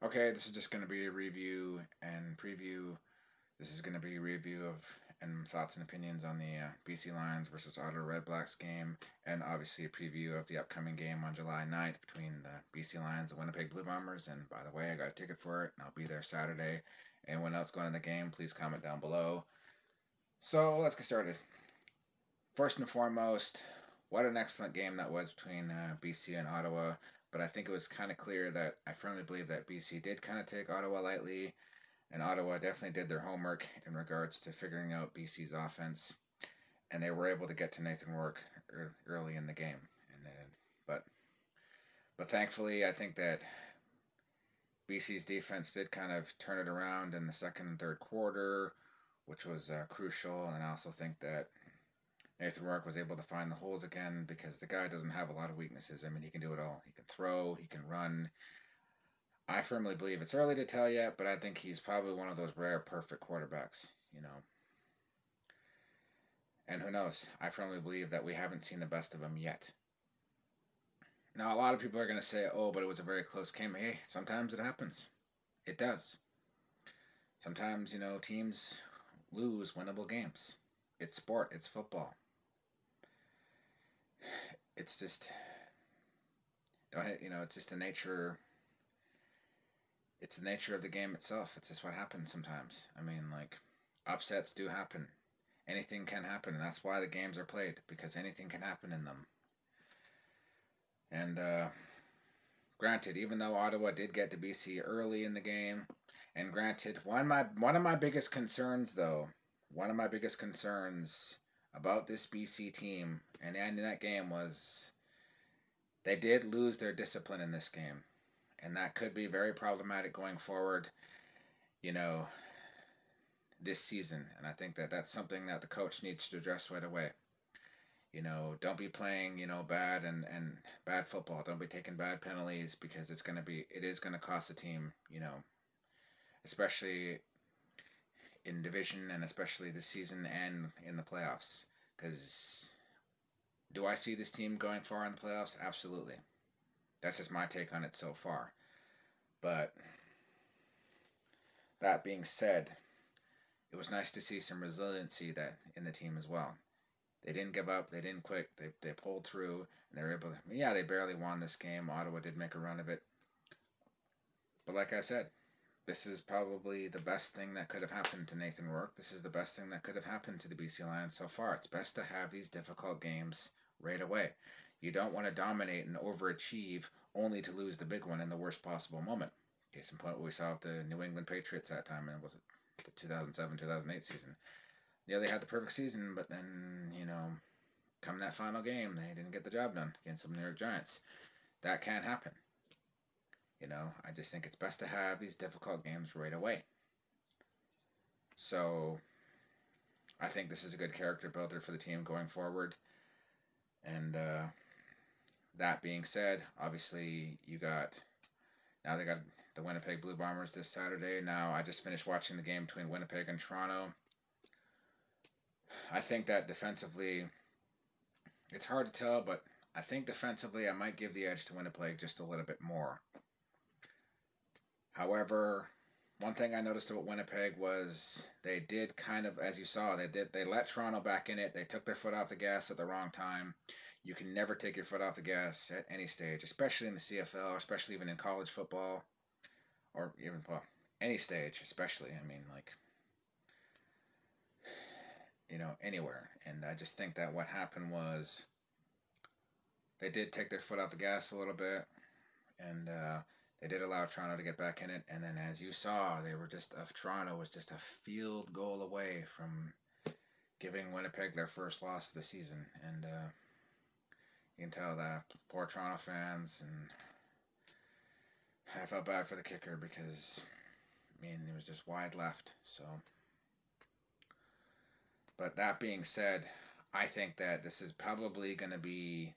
Okay, this is just going to be a review and preview. This is going to be a review of and thoughts and opinions on the BC Lions versus Ottawa Red Blacks game, and obviously a preview of the upcoming game on July 9th between the BC Lions and Winnipeg Bluebombers. And by the way, I got a ticket for it, and I'll be there Saturday. Anyone else going to the game, please comment down below. So let's get started. First and foremost, what an excellent game that was between BC and Ottawa. But I think it was kind of clear that I firmly believe that BC did kind of take Ottawa lightly, and Ottawa definitely did their homework in regards to figuring out BC's offense, and they were able to get to Nathan Rourke early in the game. But but thankfully, I think that BC's defense did kind of turn it around in the second and third quarter, which was crucial. And I also think that Nathan Rourke was able to find the holes again because the guy doesn't have a lot of weaknesses. I mean, he can do it all. He can throw, he can run. I firmly believe it's early to tell yet, but I think he's probably one of those rare perfect quarterbacks, you know. And who knows? I firmly believe that we haven't seen the best of him yet. Now, a lot of people are going to say, oh, but it was a very close game. Hey, sometimes it happens. It does. Sometimes, teams lose winnable games. It's sport, it's football. It's just, it's just the nature. It's the nature of the game itself. It's just what happens sometimes. I mean, like, upsets do happen. Anything can happen, and that's why the games are played, because anything can happen in them. And granted, even though Ottawa did get to BC early in the game, and granted, one of my biggest concerns, though, one of my biggest concerns about this BC team and in that game was they did lose their discipline in this game, and that could be very problematic going forward, this season. And I think that that's something that the coach needs to address right away. Don't be playing, bad and bad football. Don't be taking bad penalties, because it is gonna cost the team, especially in division, and especially this season and in the playoffs. Because do I see this team going far in the playoffs? Absolutely. That's just my take on it so far. But that being said, it was nice to see some resiliency that in the team as well. They didn't give up. They didn't quit. They pulled through, and they were able to. Yeah, they barely won this game. Ottawa did make a run of it, but like I said, this is probably the best thing that could have happened to Nathan Rourke. This is the best thing that could have happened to the BC Lions so far. It's best to have these difficult games right away. You don't want to dominate and overachieve only to lose the big one in the worst possible moment. Case in point, what we saw with the New England Patriots that time, and was it the 2007-2008 season? Yeah, they had the perfect season, but then, come that final game, they didn't get the job done against the New York Giants. That can't happen. I just think it's best to have these difficult games right away. So, I think this is a good character builder for the team going forward. And that being said, obviously now they got the Winnipeg Bluebombers this Saturday. Now, I just finished watching the game between Winnipeg and Toronto. I think that defensively, it's hard to tell, but I think defensively I might give the edge to Winnipeg just a little bit more. However, one thing I noticed about Winnipeg was they did kind of, as you saw, they let Toronto back in it. They took their foot off the gas at the wrong time. You can never take your foot off the gas at any stage, especially in the CFL, or especially even in college football, or even, well, any stage, especially. I mean, like, anywhere. And I just think that what happened was they did take their foot off the gas a little bit, and they did allow Toronto to get back in it. And then, as you saw, Toronto was just a field goal away from giving Winnipeg their first loss of the season. And you can tell that poor Toronto fans, and I felt bad for the kicker because, it was just wide left. So, but that being said, I think that this is probably going to be,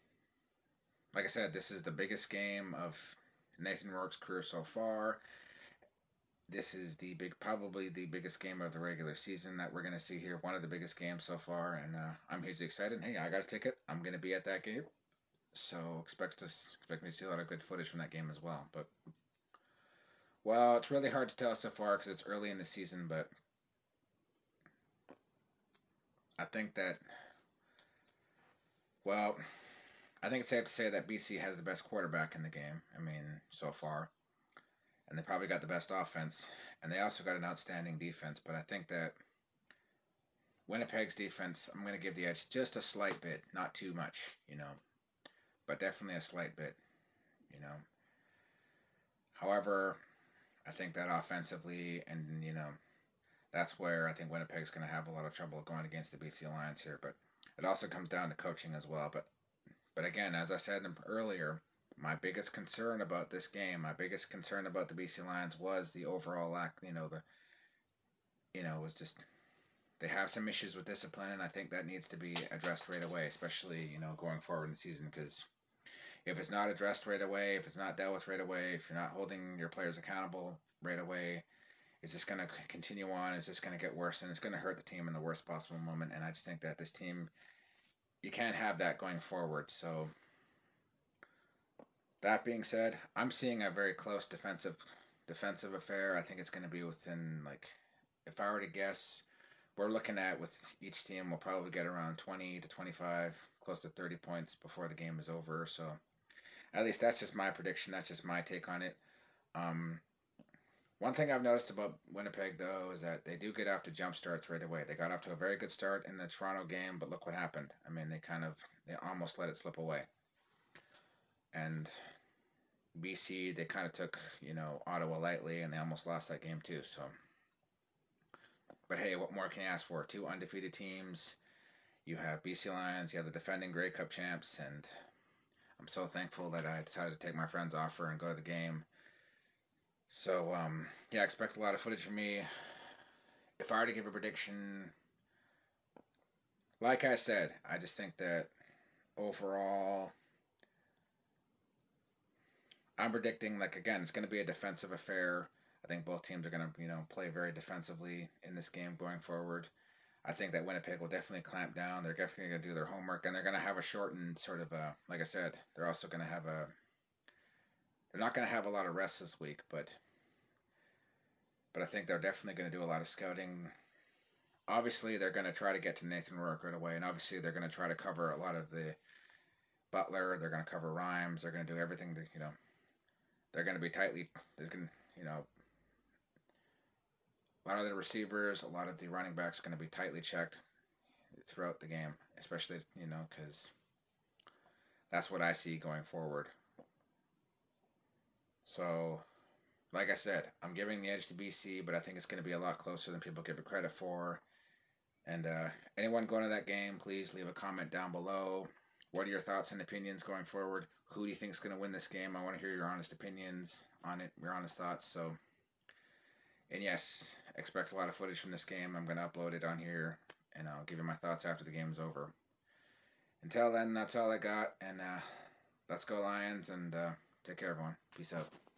like I said, this is the biggest game of Nathan Rourke's career so far. This is probably the biggest game of the regular season that we're going to see here. One of the biggest games so far, and I'm hugely excited. Hey, I got a ticket. I'm going to be at that game, so expect me to see a lot of good footage from that game as well. But Well, it's really hard to tell so far because it's early in the season, but I think that, well, I think it's safe to say that BC has the best quarterback in the game. I mean, so far. And they probably got the best offense. And they also got an outstanding defense. But I think that Winnipeg's defense, I'm going to give the edge just a slight bit, not too much, but definitely a slight bit, you know. However, I think that offensively, and that's where I think Winnipeg's going to have a lot of trouble going against the BC Lions here. But it also comes down to coaching as well. But again, as I said earlier, my biggest concern about this game, my biggest concern about the BC Lions was the overall lack. Was just they have some issues with discipline, and I think that needs to be addressed right away, especially going forward in the season. Because if it's not addressed right away, if it's not dealt with right away, if you're not holding your players accountable right away, it's just going to continue on. It's just going to get worse, and it's going to hurt the team in the worst possible moment. And I just think that this team, you can't have that going forward. So that being said, I'm seeing a very close defensive affair. I think it's going to be within, like, if I were to guess, we're looking at, with each team, we'll probably get around 20 to 25, close to 30 points before the game is over. So at least that's just my prediction. That's just my take on it. Um, One thing I've noticed about Winnipeg, though, is that they do get off to jump starts right away. They got off to a very good start in the Toronto game, but look what happened. I mean, they almost let it slip away. And BC, they kind of took, Ottawa lightly, and they almost lost that game too. So, but hey, what more can you ask for? Two undefeated teams. You have BC Lions. You have the defending Grey Cup champs, and I'm so thankful that I decided to take my friend's offer and go to the game. So, yeah, expect a lot of footage from me. If I were to give a prediction, like I said, I just think that overall, I'm predicting, like, again, it's going to be a defensive affair. I think both teams are going to, play very defensively in this game going forward. I think that Winnipeg will definitely clamp down. They're definitely going to do their homework, and they're going to have a shortened sort of, like I said, they're also going to have they're not going to have a lot of rest this week, but I think they're definitely going to do a lot of scouting. Obviously, they're going to try to get to Nathan Rourke right away, and obviously they're going to try to cover a lot of the Butler. They're going to cover Rhymes. They're going to do everything to, they're going to be tightly. There's going to, a lot of the receivers, a lot of the running backs are going to be tightly checked throughout the game, especially, because that's what I see going forward. So, like I said, I'm giving the edge to BC, but I think it's going to be a lot closer than people give it credit for. And anyone going to that game, please leave a comment down below. What are your thoughts and opinions going forward? Who do you think is going to win this game? I want to hear your honest opinions on it, your honest thoughts. So, and yes, expect a lot of footage from this game. I'm going to upload it on here, and I'll give you my thoughts after the game's over. Until then, that's all I got, and let's go Lions, and take care, everyone. Peace out.